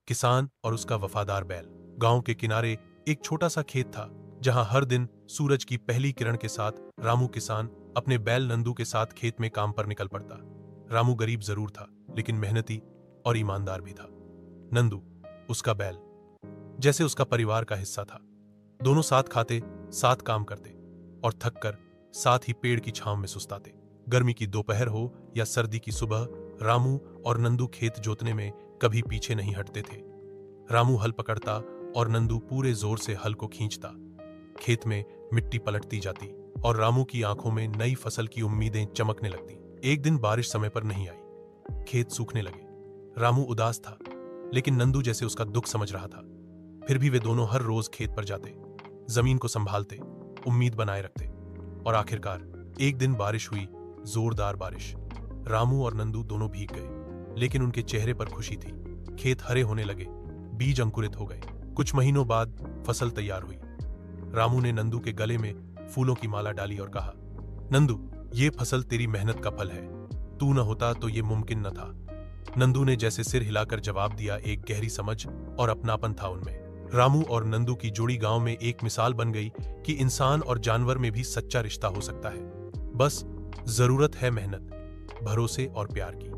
किसान और उसका वफादार बैल। गांव के किनारे एक छोटा सा खेत था जहां हर दिन सूरज की पहली किरण के साथ रामू किसान अपने बैल नंदू के साथ खेत में काम पर निकल पड़ता। रामू गरीब जरूर था, लेकिन मेहनती और ईमानदार भी था। नंदू, उसका बैल, जैसे उसका परिवार का हिस्सा था। दोनों साथ खाते, साथ काम करते और थक कर साथ ही पेड़ की छांव में सुस्ताते। गर्मी की दोपहर हो या सर्दी की सुबह, रामू और नंदू खेत जोतने में कभी पीछे नहीं हटते थे। रामू हल पकड़ता और नंदू पूरे जोर से हल को खींचता। खेत में मिट्टी पलटती जाती और रामू की आंखों में नई फसल की उम्मीदें चमकने लगती। एक दिन बारिश समय पर नहीं आई, खेत सूखने लगे। रामू उदास था, लेकिन नंदू जैसे उसका दुख समझ रहा था। फिर भी वे दोनों हर रोज खेत पर जाते, जमीन को संभालते, उम्मीद बनाए रखते और आखिरकार एक दिन बारिश हुई, जोरदार बारिश। रामू और नंदू दोनों भीग गए, लेकिन उनके चेहरे पर खुशी थी। खेत हरे होने लगे, बीज अंकुरित हो गए। कुछ महीनों बाद फसल तैयार हुई। रामू ने नंदू के गले में फूलों की माला डाली और कहा, नंदू, ये फसल तेरी मेहनत का फल है। तू न होता तो ये मुमकिन न था। नंदू ने जैसे सिर हिलाकर जवाब दिया। एक गहरी समझ और अपनापन था उनमें। रामू और नंदू की जोड़ी गांव में एक मिसाल बन गई कि इंसान और जानवर में भी सच्चा रिश्ता हो सकता है। बस जरूरत है मेहनत, भरोसे और प्यार की।